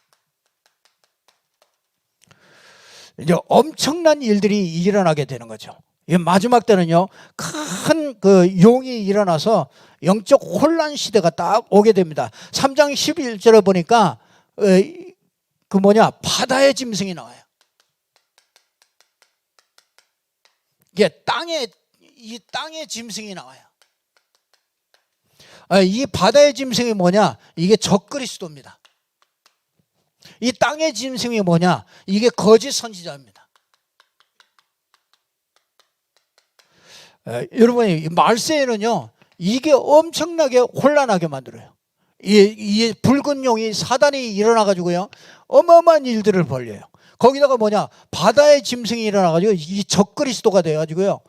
A: 이제 엄청난 일들이 일어나게 되는 거죠. 마지막 때는요, 큰 그 용이 일어나서 영적 혼란 시대가 딱 오게 됩니다. 3장 11절에 보니까 바다의 짐승이 나와요. 이게 땅의 짐승이 나와요. 이 바다의 짐승이 뭐냐? 이게 적그리스도입니다. 이 땅의 짐승이 뭐냐? 이게 거짓 선지자입니다. 여러분이 말세에는요, 이게 엄청나게 혼란하게 만들어요. 이 붉은 용이, 사단이 일어나가지고요, 어마어마한 일들을 벌려요. 거기다가 뭐냐? 바다의 짐승이 일어나가지고 이 적그리스도가 돼가지고요,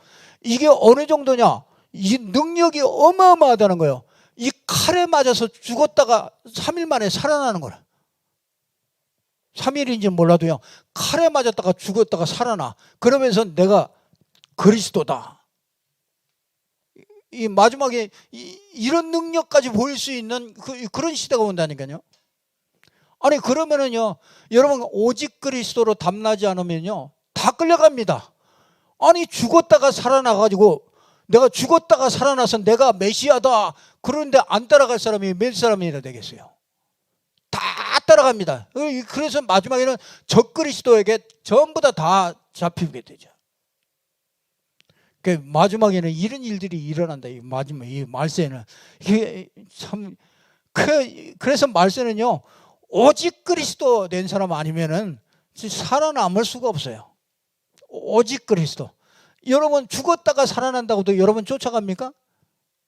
A: 이게 어느 정도냐? 이 능력이 어마어마하다는 거예요. 이 칼에 맞아서 죽었다가 3일 만에 살아나는 거라. 3일인지 몰라도요, 칼에 맞았다가 죽었다가 살아나. 그러면서 내가 그리스도다. 이 마지막에 이런 능력까지 보일 수 있는 그런 시대가 온다니까요. 아니, 그러면은요, 여러분, 오직 그리스도로 담나지 않으면요, 다 끌려갑니다. 아니, 죽었다가 살아나가지고, 내가 죽었다가 살아나서 내가 메시아다. 그런데 안 따라갈 사람이 몇 사람이나 되겠어요? 다 따라갑니다. 그래서 마지막에는 적그리스도에게 전부 다 잡히게 되죠. 마지막에는 이런 일들이 일어난다. 이 말세는. 이게 참, 그래서 말세는요, 오직 그리스도 된 사람 아니면은 살아남을 수가 없어요. 오직 그리스도. 여러분, 죽었다가 살아난다고도 여러분 쫓아갑니까?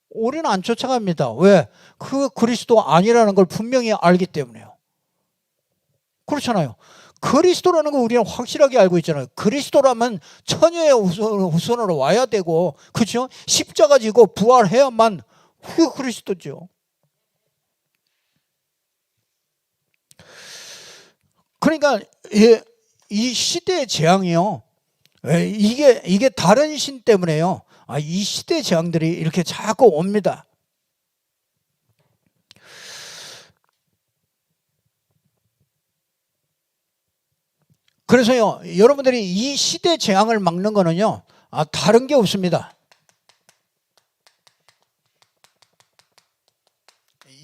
A: 우리는 안 쫓아갑니다. 왜? 그 그리스도 아니라는 걸 분명히 알기 때문에요. 그렇잖아요. 그리스도라는 거 우리는 확실하게 알고 있잖아요. 그리스도라면 처녀의 후손으로 와야 되고, 그렇죠? 십자가 지고 부활해야만 그게 그리스도죠. 그러니까 이 시대의 재앙이요, 이게 다른 신 때문에요, 이 시대 재앙들이 이렇게 자꾸 옵니다. 그래서요, 여러분들이 이 시대 재앙을 막는 거는요, 다른 게 없습니다.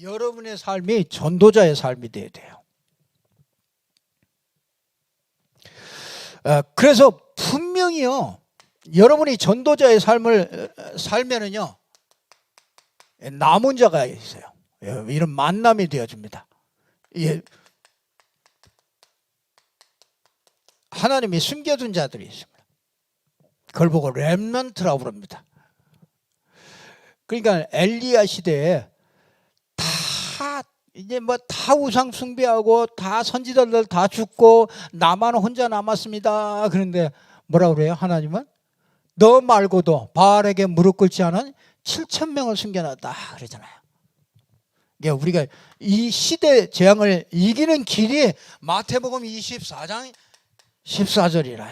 A: 여러분의 삶이 전도자의 삶이 돼야 돼요. 그래서 분명히요, 여러분이 전도자의 삶을 살면은요, 남은 자가 있어요. 이런 만남이 되어줍니다. 하나님이 숨겨둔 자들이 있습니다. 그걸 보고 렘넌트라고 부릅니다. 그러니까 엘리야 시대에 다 이제 뭐 다 우상 숭배하고 다 선지자들 다 죽고 나만 혼자 남았습니다. 그런데 뭐라고 그래요? 하나님은 너 말고도 바알에게 무릎 꿇지 않은 7,000명을 숨겨놨다 그러잖아요. 우리가 이 시대 재앙을 이기는 길이 마태복음 24장 14절이라.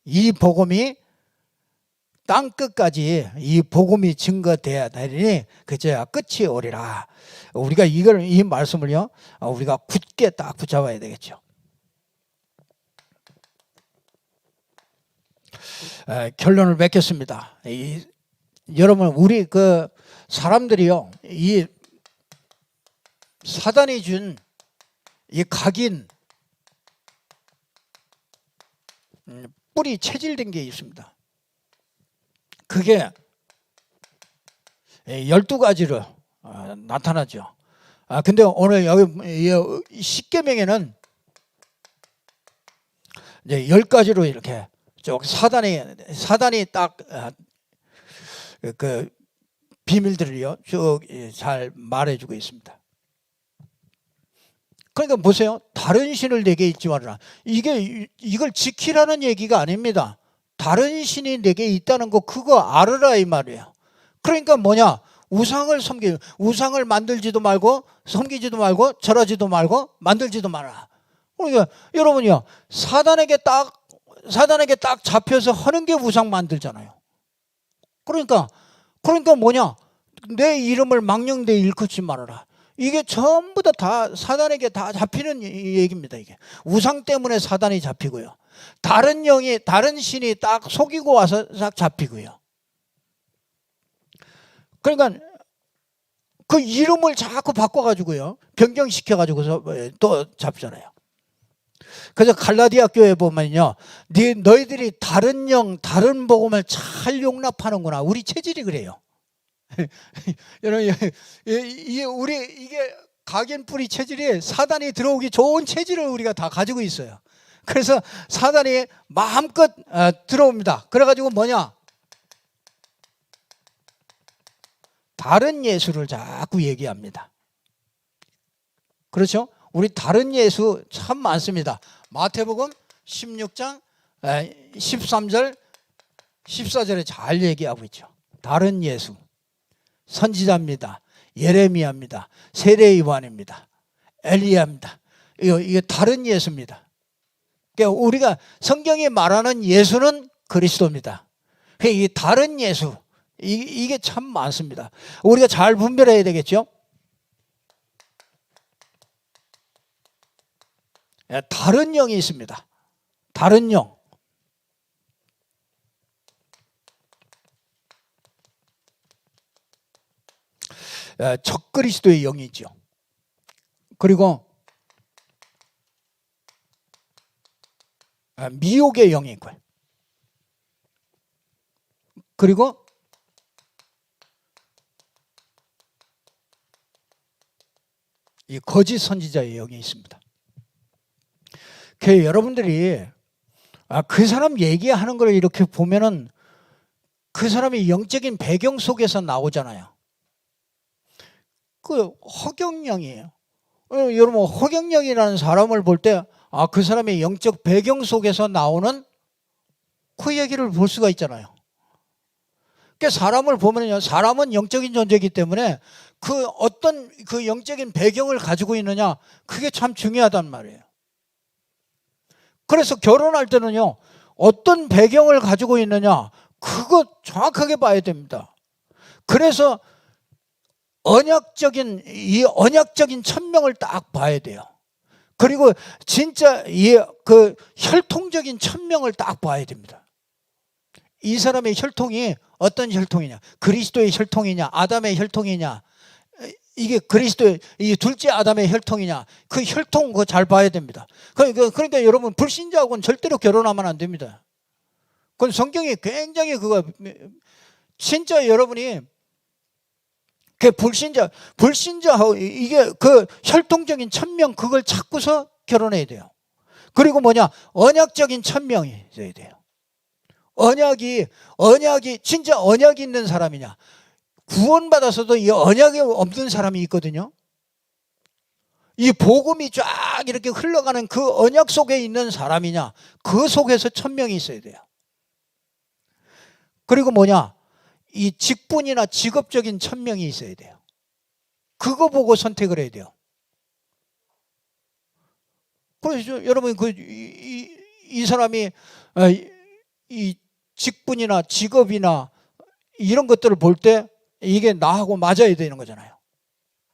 A: 이 복음이 땅 끝까지 이 복음이 증거돼야 되니 그제야 끝이 오리라. 우리가 이 말씀을요, 우리가 굳게 딱 붙잡아야 되겠죠. 결론을 맺겠습니다. 여러분, 우리 그 사람들이요, 이 사단이 준 이 각인 뿌리 체질된 게 있습니다. 그게 12가지로 나타나죠. 근데 오늘 여기 십계명에는 이제 10가지로 이렇게 쭉 사단이 딱 그 비밀들을요 쭉 잘 말해주고 있습니다. 그러니까 보세요. 다른 신을 내게 잊지 말아라. 이걸 지키라는 얘기가 아닙니다. 다른 신이 내게 있다는 거 그거 알아라 이 말이에요. 그러니까 뭐냐? 우상을 만들지도 말고 섬기지도 말고 절하지도 말고 만들지도 마라. 그러니까 여러분이요, 사단에게 딱 잡혀서 하는 게 우상 만들잖아요. 그러니까 뭐냐? 내 이름을 망령되이 일컫지 말아라. 이게 전부 다 사단에게 다 잡히는 얘기입니다. 이게 우상 때문에 사단이 잡히고요. 다른 신이 딱 속이고 와서 딱 잡히고요. 그러니까 그 이름을 자꾸 바꿔가지고요, 변경시켜가지고서 또 잡잖아요. 그래서 갈라디아 교회 보면요, 너희들이 다른 다른 복음을 잘 용납하는구나. 우리 체질이 그래요. 여러분, 이게 각인 뿌리 체질이 사단이 들어오기 좋은 체질을 우리가 다 가지고 있어요. 그래서 사단이 마음껏 들어옵니다. 그래가지고 뭐냐? 다른 예수를 자꾸 얘기합니다. 그렇죠? 우리 다른 예수 참 많습니다. 마태복음 16장 13절 14절에 잘 얘기하고 있죠. 다른 예수, 선지자입니다. 예레미야입니다. 세례 요한입니다. 엘리야입니다. 이게 다른 예수입니다. 그러니까 우리가 성경이 말하는 예수는 그리스도입니다. 이 다른 예수, 이게 참 많습니다. 우리가 잘 분별해야 되겠죠. 다른 영이 있습니다. 다른 영. 적그리스도의 영이죠. 그리고 미혹의 영이 있고요. 그리고 이 거짓 선지자의 영이 있습니다. 여러분들이 그 사람 얘기하는 걸 이렇게 보면은 그 사람이 영적인 배경 속에서 나오잖아요. 그 허경영이에요. 여러분, 허경영이라는 사람을 볼 때 그 사람의 영적 배경 속에서 나오는 그 얘기를 볼 수가 있잖아요. 그러니까 사람을 보면요, 사람은 영적인 존재이기 때문에 그 어떤 그 영적인 배경을 가지고 있느냐, 그게 참 중요하단 말이에요. 그래서 결혼할 때는요, 어떤 배경을 가지고 있느냐, 그거 정확하게 봐야 됩니다. 그래서 언약적인 천명을 딱 봐야 돼요. 그리고 진짜 그 혈통적인 천명을 딱 봐야 됩니다. 이 사람의 혈통이 어떤 혈통이냐, 그리스도의 혈통이냐, 아담의 혈통이냐, 이게 그리스도의 이 둘째 아담의 혈통이냐, 그 혈통 그거 잘 봐야 됩니다. 그러니까 여러분, 불신자하고는 절대로 결혼하면 안 됩니다. 그건 성경이 굉장히 그거 진짜 여러분이 그 불신자하고 이게 그 혈통적인 천명 그걸 찾고서 결혼해야 돼요. 그리고 뭐냐? 언약적인 천명이 있어야 돼요. 언약이 진짜 언약이 있는 사람이냐? 구원받아서도 이 언약이 없는 사람이 있거든요. 이 복음이 쫙 이렇게 흘러가는 그 언약 속에 있는 사람이냐? 그 속에서 천명이 있어야 돼요. 그리고 뭐냐? 이 직분이나 직업적인 천명이 있어야 돼요. 그거 보고 선택을 해야 돼요. 그래서 여러분 이 사람이 이 직분이나 직업이나 이런 것들을 볼 때 이게 나하고 맞아야 되는 거잖아요.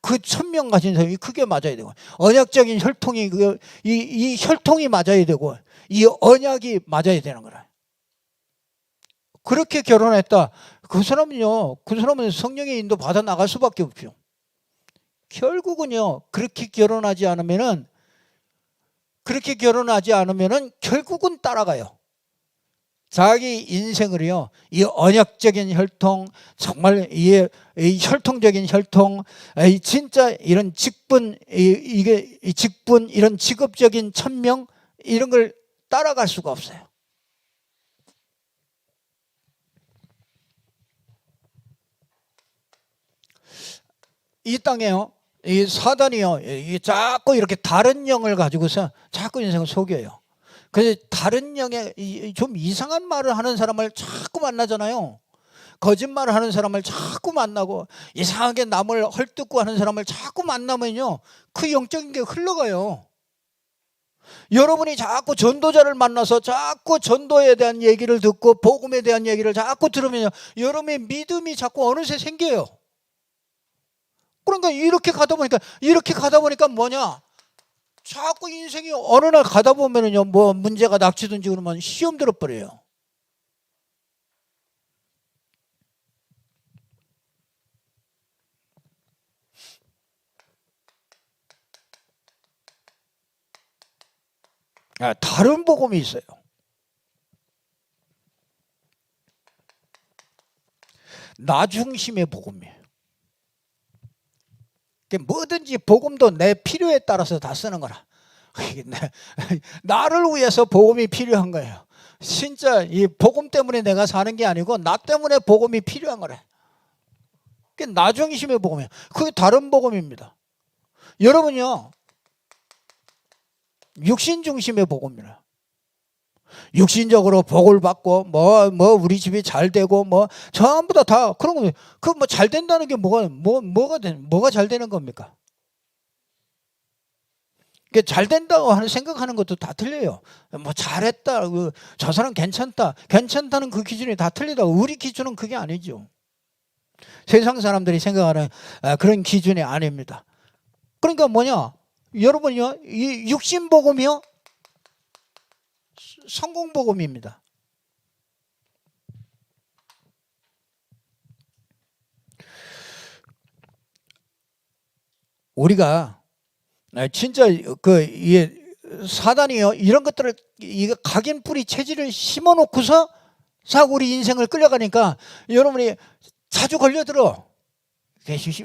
A: 그 천명 가진 사람이 그게 맞아야 되고, 언약적인 혈통이 이 혈통이 맞아야 되고, 이 언약이 맞아야 되는 거라. 그렇게 결혼했다. 그 사람은 성령의 인도 받아 나갈 수밖에 없죠. 결국은요, 그렇게 결혼하지 않으면은 결국은 따라가요. 자기 인생을요, 이 언약적인 혈통, 정말 이 혈통적인 혈통, 진짜 이런 직분, 이게 직분, 이런 직업적인 천명, 이런 걸 따라갈 수가 없어요. 이 땅에요, 이 사단이요, 자꾸 이렇게 다른 영을 가지고서 자꾸 인생을 속여요. 그래서 다른 영에 좀 이상한 말을 하는 사람을 자꾸 만나잖아요. 거짓말을 하는 사람을 자꾸 만나고, 이상하게 남을 헐뜯고 하는 사람을 자꾸 만나면요, 그 영적인 게 흘러가요. 여러분이 자꾸 전도자를 만나서 자꾸 전도에 대한 얘기를 듣고 복음에 대한 얘기를 자꾸 들으면요, 여러분의 믿음이 자꾸 어느새 생겨요. 그러니까 이렇게 가다 보니까 뭐냐? 자꾸 인생이 어느 날 가다 보면은요, 뭐 문제가 닥치든지 그러면 시험 들어버려요. 다른 복음이 있어요. 나 중심의 복음이에요. 뭐든지 복음도 내 필요에 따라서 다 쓰는 거라. 나를 위해서 복음이 필요한 거예요. 진짜 이 복음 때문에 내가 사는 게 아니고 나 때문에 복음이 필요한 거래. 그게 나 중심의 복음이에요. 그게 다른 복음입니다. 여러분요, 육신 중심의 복음이라. 육신적으로 복을 받고 뭐 우리 집이 잘 되고 뭐 전부 다 그런 거. 그 뭐 잘 된다는 게 뭐가 잘 되는 겁니까? 잘 된다고 생각하는 것도 다 틀려요. 뭐 잘했다, 저 사람 괜찮다는 그 기준이 다 틀리다. 우리 기준은 그게 아니죠. 세상 사람들이 생각하는 그런 기준이 아닙니다. 그러니까 뭐냐, 여러분이요, 이 육신 복음이요, 성공 복음입니다. 우리가 진짜 사단이요, 이런 것들을 각인 뿌리 체질을 심어놓고서 자꾸 우리 인생을 끌려가니까 여러분이 자주 걸려들어.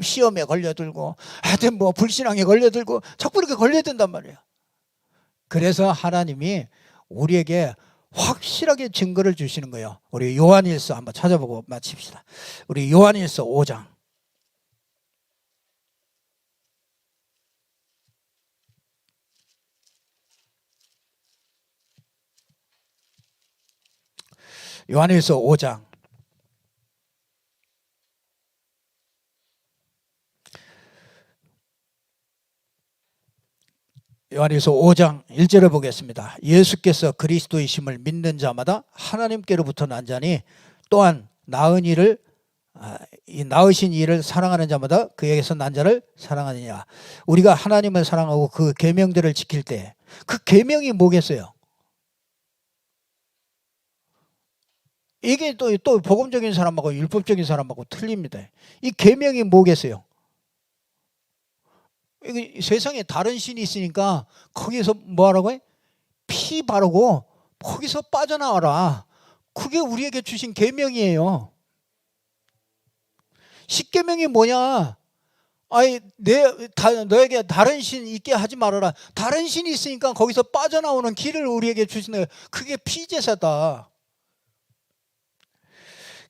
A: 시험에 걸려들고 하여튼 뭐 불신앙에 걸려들고 자꾸 이렇게 걸려든단 말이에요. 그래서 하나님이 우리에게 확실하게 증거를 주시는 거예요. 우리 요한일서 한번 찾아보고 마칩시다. 우리 요한일서 5장. 요한일서 5장. 요한일서 5장 1절을 보겠습니다. 예수께서 그리스도이심을 믿는 자마다 하나님께로부터 난 자니 또한 낳으신 이를 사랑하는 자마다 그에게서 난 자를 사랑하느냐. 우리가 하나님을 사랑하고 그 계명들을 지킬 때, 그 계명이 뭐겠어요? 이게 또 복음적인 사람하고 율법적인 사람하고 틀립니다. 이 계명이 뭐겠어요? 세상에 다른 신이 있으니까 거기서 뭐 하라고 해? 피 바르고 거기서 빠져나와라. 그게 우리에게 주신 계명이에요. 십계명이 뭐냐? 너에게 다른 신 있게 하지 말아라. 다른 신이 있으니까 거기서 빠져나오는 길을 우리에게 주시는, 그게 피제사다.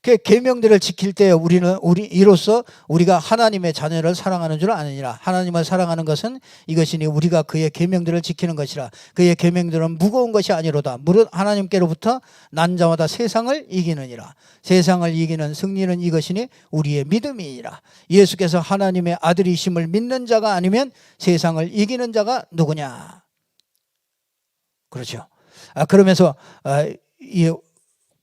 A: 그 계명들을 지킬 때 이로써 우리가 하나님의 자녀를 사랑하는 줄 아느니라. 하나님을 사랑하는 것은 이것이니 우리가 그의 계명들을 지키는 것이라. 그의 계명들은 무거운 것이 아니로다. 무릇 하나님께로부터 난 자마다 세상을 이기느니라. 세상을 이기는 승리는 이것이니 우리의 믿음이니라. 예수께서 하나님의 아들이심을 믿는 자가 아니면 세상을 이기는 자가 누구냐. 그렇죠. 그러면서 이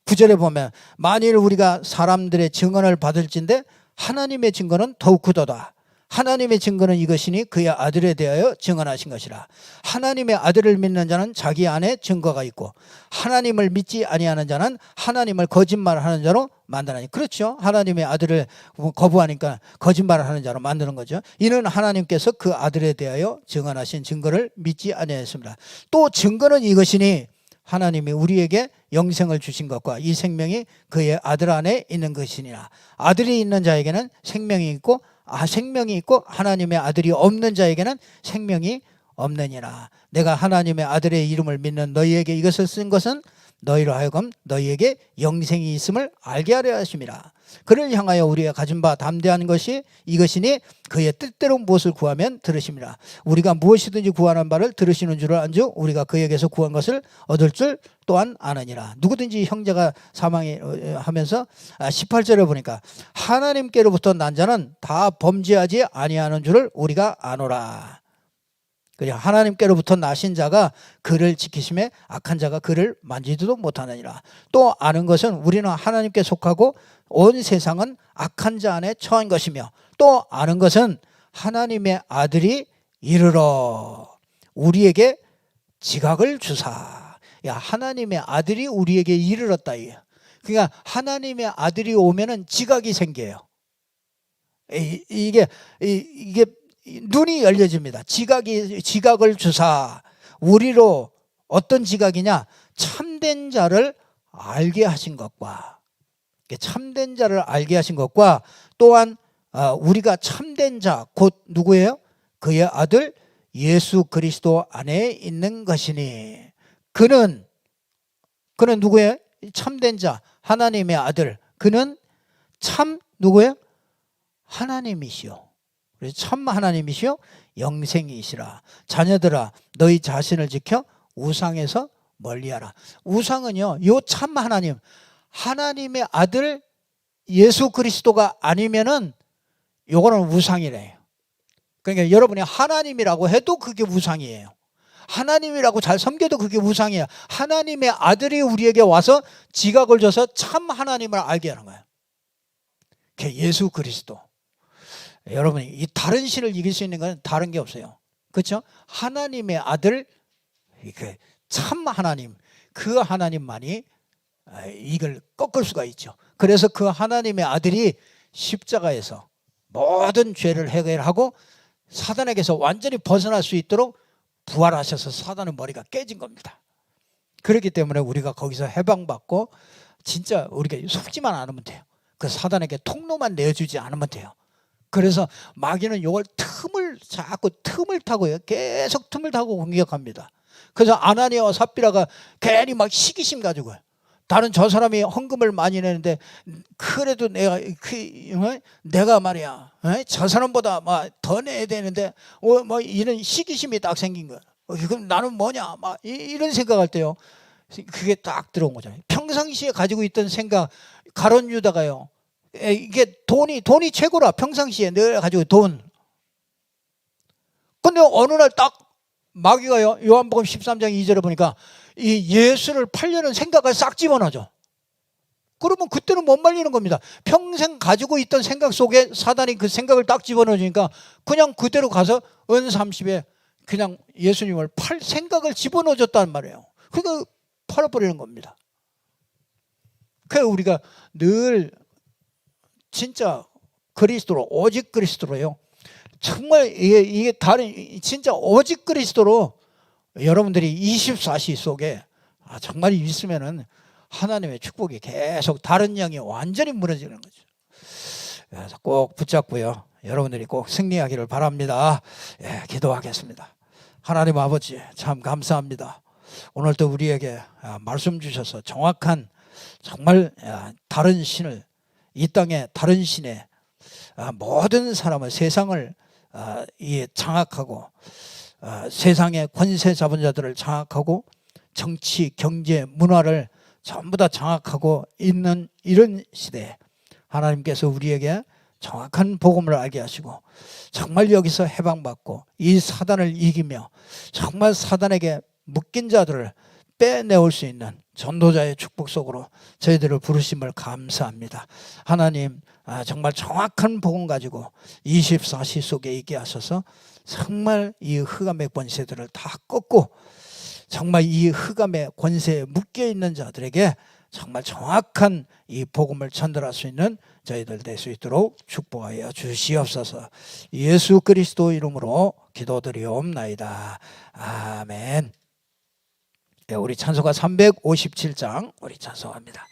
A: 9절에 보면 만일 우리가 사람들의 증언을 받을진대 하나님의 증거는 더욱 크도다. 하나님의 증거는 이것이니 그의 아들에 대하여 증언하신 것이라. 하나님의 아들을 믿는 자는 자기 안에 증거가 있고 하나님을 믿지 아니하는 자는 하나님을 거짓말하는 자로 만드나니. 그렇죠. 하나님의 아들을 거부하니까 거짓말을 하는 자로 만드는 거죠. 이는 하나님께서 그 아들에 대하여 증언하신 증거를 믿지 아니하였습니다. 또 증거는 이것이니 하나님이 우리에게 영생을 주신 것과 이 생명이 그의 아들 안에 있는 것이니라. 아들이 있는 자에게는 생명이 있고 하나님의 아들이 없는 자에게는 생명이 없느니라. 내가 하나님의 아들의 이름을 믿는 너희에게 이것을 쓴 것은 너희로 하여금 너희에게 영생이 있음을 알게 하려 하심이라. 그를 향하여 우리가 가진 바 담대한 것이 이것이니 그의 뜻대로 무엇을 구하면 들으심이라. 우리가 무엇이든지 구하는 바를 들으시는 줄을 안즉 우리가 그에게서 구한 것을 얻을 줄 또한 아느니라. 누구든지 형제가 사망하면서 18절에 보니까 하나님께로부터 난 자는 다 범죄하지 아니하는 줄을 우리가 아노라. 그냥 하나님께로부터 나신 자가 그를 지키심에 악한 자가 그를 만지지도 못하느니라. 또 아는 것은 우리는 하나님께 속하고 온 세상은 악한 자 안에 처한 것이며 또 아는 것은 하나님의 아들이 이르러 우리에게 지각을 주사. 야, 하나님의 아들이 우리에게 이르렀다. 그러니까 하나님의 아들이 오면은 지각이 생겨요. 이게 눈이 열려집니다. 지각을 주사. 우리로 어떤 지각이냐? 참된 자를 알게 하신 것과 참된 자를 알게 하신 것과 또한 우리가 참된 자 곧 누구예요? 그의 아들 예수 그리스도 안에 있는 것이니 그는 누구예요? 참된 자 하나님의 아들. 그는 참 누구예요? 하나님이시오. 참 하나님이시오 영생이시라. 자녀들아 너희 자신을 지켜 우상에서 멀리하라. 우상은요 요 참 하나님의 아들 예수 그리스도가 아니면은 요거는 우상이래요. 그러니까 여러분이 하나님이라고 해도 그게 우상이에요. 하나님이라고 잘 섬겨도 그게 우상이에요. 하나님의 아들이 우리에게 와서 지각을 줘서 참 하나님을 알게 하는 거예요. 그게 예수 그리스도. 여러분이 이 다른 신을 이길 수 있는 건 다른 게 없어요. 그렇죠? 하나님의 아들 참 하나님, 그 하나님만이 이걸 꺾을 수가 있죠. 그래서 그 하나님의 아들이 십자가에서 모든 죄를 해결하고 사단에게서 완전히 벗어날 수 있도록 부활하셔서 사단의 머리가 깨진 겁니다. 그렇기 때문에 우리가 거기서 해방받고 진짜 우리가 속지만 않으면 돼요. 그 사단에게 통로만 내주지 않으면 돼요. 그래서 마귀는 이걸 자꾸 틈을 타고요. 계속 틈을 타고 공격합니다. 그래서 아나니아와 삽비라가 괜히 막 시기심 가지고 다른 저 사람이 헌금을 많이 내는데 그래도 내가 말이야 저 사람보다 더 내야 되는데 뭐 이런 시기심이 딱 생긴 거야. 그럼 나는 뭐냐 막 이런 생각할 때요. 그게 딱 들어온 거잖아요. 평상시에 가지고 있던 생각 가룟 유다가요. 이게 돈이 최고라. 평상시에 늘 가지고 돈. 근데 어느 날 딱 마귀가요. 요한복음 13장 2절에 보니까 이 예수를 팔려는 생각을 싹 집어넣죠. 그러면 그때는 못 말리는 겁니다. 평생 가지고 있던 생각 속에 사단이 그 생각을 딱 집어넣으니까 그냥 그대로 가서 은 30에 그냥 예수님을 팔 생각을 집어넣어줬다는 말이에요. 그러니까 팔아버리는 겁니다. 그래서 우리가 늘 진짜 그리스도로 오직 그리스도로요. 정말 이게 다른 진짜 오직 그리스도로 여러분들이 24시 속에 정말 있으면은 하나님의 축복이 계속 다른 영이 완전히 무너지는 거죠. 그래서 꼭 붙잡고요. 여러분들이 꼭 승리하기를 바랍니다. 예, 기도하겠습니다. 하나님 아버지 참 감사합니다. 오늘도 우리에게 말씀 주셔서 정확한 정말 다른 신을 이 땅에 다른 신의 모든 사람을 세상을 장악하고 세상의 권세 잡은 자들을 장악하고 정치, 경제, 문화를 전부 다 장악하고 있는 이런 시대에 하나님께서 우리에게 정확한 복음을 알게 하시고 정말 여기서 해방받고 이 사단을 이기며 정말 사단에게 묶인 자들을 빼내올 수 있는 전도자의 축복 속으로 저희들을 부르심을 감사합니다. 하나님 정말 정확한 복음 가지고 24시 속에 있게 하셔서 정말 이 흑암의 권세들을 다 꺾고 정말 이 흑암의 권세에 묶여있는 자들에게 정말 정확한 이 복음을 전달할 수 있는 저희들 될 수 있도록 축복하여 주시옵소서. 예수 그리스도 이름으로 기도드리옵나이다. 아멘. 우리 찬송가 357장 우리 찬송합니다.